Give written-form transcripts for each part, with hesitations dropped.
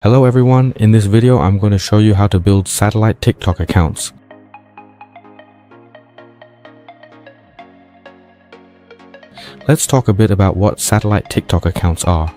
Hello everyone, in this video I'm going to show you how to build satellite TikTok accounts. Let's talk a bit about what satellite TikTok accounts are.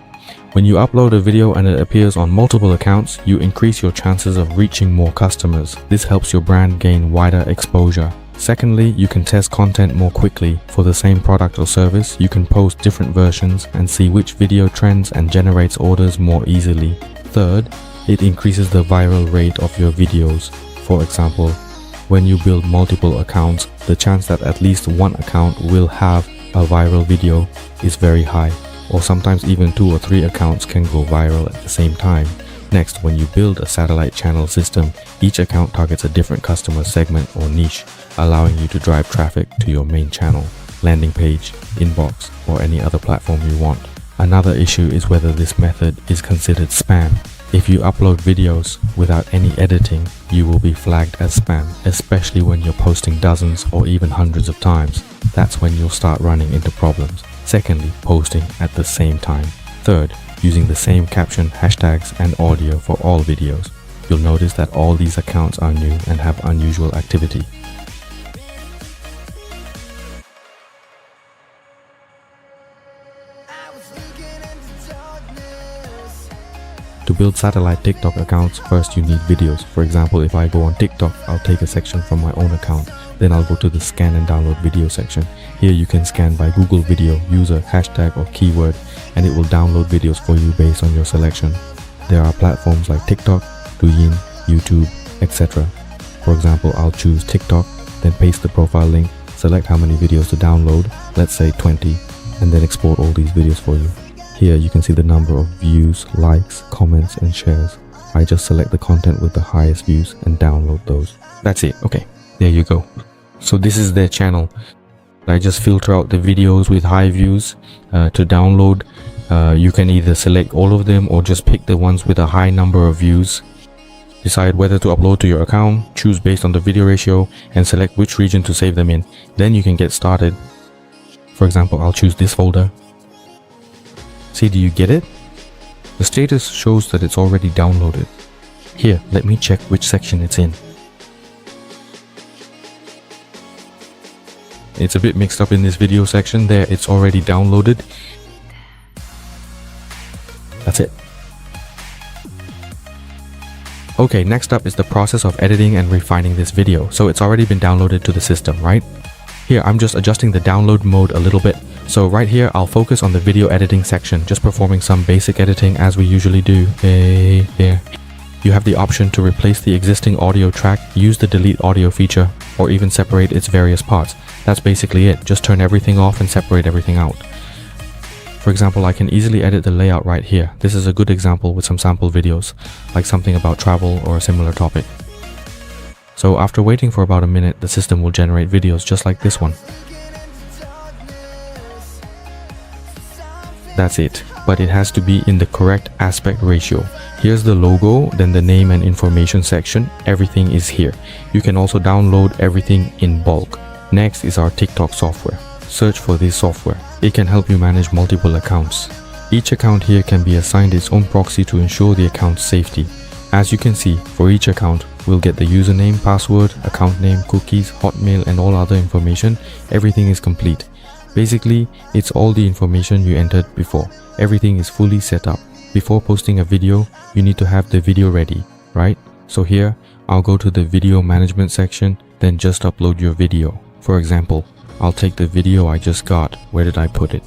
When you upload a video and it appears on multiple accounts, you increase your chances of reaching more customers. This helps your brand gain wider exposure. Secondly, you can test content more quickly. For the same product or service, you can post different versions and see which video trends and generates orders more easily. Third, it increases the viral rate of your videos. For example, when you build multiple accounts, the chance that at least one account will have a viral video is very high, or sometimes even 2 or 3 accounts can go viral at the same time. Next, when you build a satellite channel system, each account targets a different customer segment or niche, allowing you to drive traffic to your main channel, landing page, inbox, or any other platform you want. Another issue is whether this method is considered spam. If you upload videos without any editing, you will be flagged as spam, especially when you're posting dozens or even hundreds of times. That's when you'll start running into problems. Secondly, posting at the same time. Third, using the same caption, hashtags, and audio for all videos. You'll notice that all these accounts are new and have unusual activity. To build satellite TikTok accounts, first you need videos. For example, if I go on TikTok, I'll take a section from my own account. Then I'll go to the scan and download video section. Here you can scan by Google Video, user, hashtag or keyword, and it will download videos for you based on your selection. There are platforms like TikTok, Douyin, YouTube, etc. For example, I'll choose TikTok, then paste the profile link, select how many videos to download, let's say 20, and then export all these videos for you. Here you can see the number of views, likes, comments and shares. I just select the content with the highest views and download those. That's it. Okay, there you go. So this is their channel. I just filter out the videos with high views to download. You can either select all of them or just pick the ones with a high number of views. Decide whether to upload to your account, choose based on the video ratio, and select which region to save them in. Then you can get started. For example, I'll choose this folder. See, do you get it? The status shows that it's already downloaded. Here, let me check which section it's in. It's a bit mixed up in this video section. There, it's already downloaded. That's it. Okay, next up is the process of editing and refining this video. So it's already been downloaded to the system, right? Here, I'm just adjusting the download mode a little bit. So right here, I'll focus on the video editing section, just performing some basic editing as we usually do. There. You have the option to replace the existing audio track, use the delete audio feature, or even separate its various parts. That's basically it. Just turn everything off and separate everything out. For example, I can easily edit the layout right here. This is a good example with some sample videos, like something about travel or a similar topic. So after waiting for about a minute, the system will generate videos just like this one. That's it, but it has to be in the correct aspect ratio. Here's the logo, then the name and information section. Everything is here. You can also download everything in bulk. Next is our TikTok software. Search for this software. It can help you manage multiple accounts. Each account here can be assigned its own proxy to ensure the account's safety. As you can see, for each account, we'll get the username, password, account name, cookies, hotmail and all other information. Everything is complete. Basically, it's all the information you entered before. Everything is fully set up. Before posting a video, you need to have the video ready, right? So here, I'll go to the video management section, then just upload your video. For example, I'll take the video I just got. Where did I put it?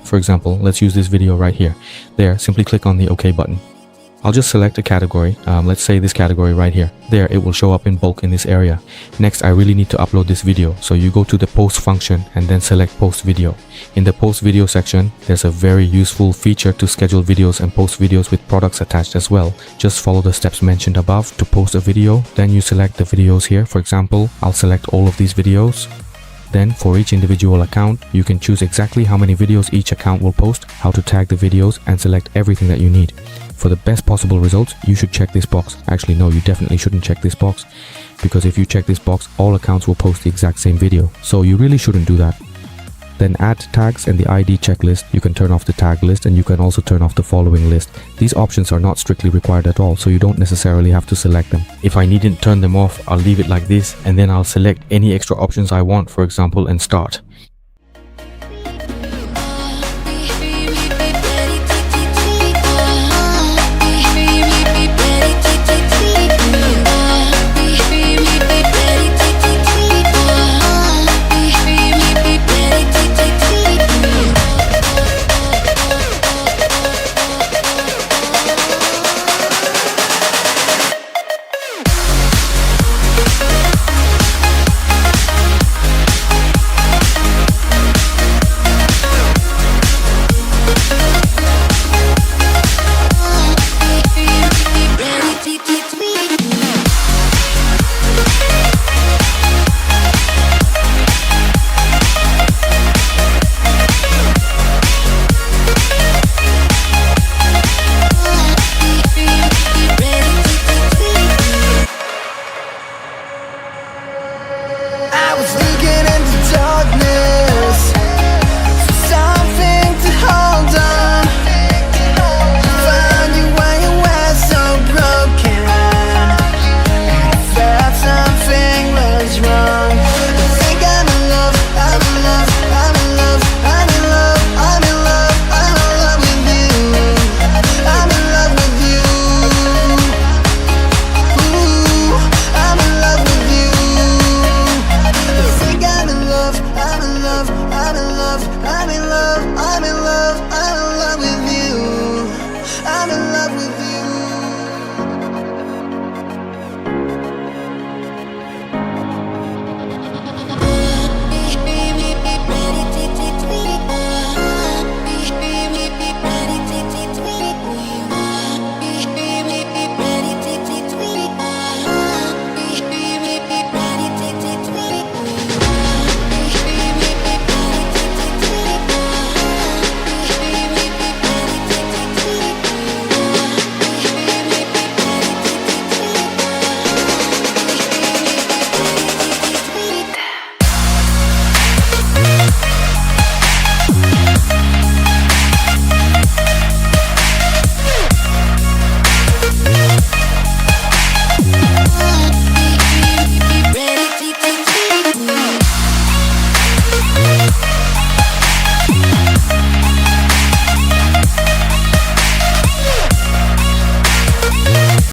For example, let's use this video right here. There, simply click on the OK button. I'll just select a category, let's say this category right here. There, it will show up in bulk in this area. Next, I really need to upload this video. So you go to the post function and then select post video. In the post video section, there's a very useful feature to schedule videos and post videos with products attached as well. Just follow the steps mentioned above to post a video. Then you select the videos here. For example, I'll select all of these videos. Then for each individual account, you can choose exactly how many videos each account will post, how to tag the videos, and select everything that you need. For the best possible results, you should check this box. Actually, no, you definitely shouldn't check this box, because if you check this box, all accounts will post the exact same video. So you really shouldn't do that. Then add tags and the ID checklist. You can turn off the tag list and you can also turn off the following list. These options are not strictly required at all, so you don't necessarily have to select them. If I needn't turn them off, I'll leave it like this and then I'll select any extra options I want, for example, and start.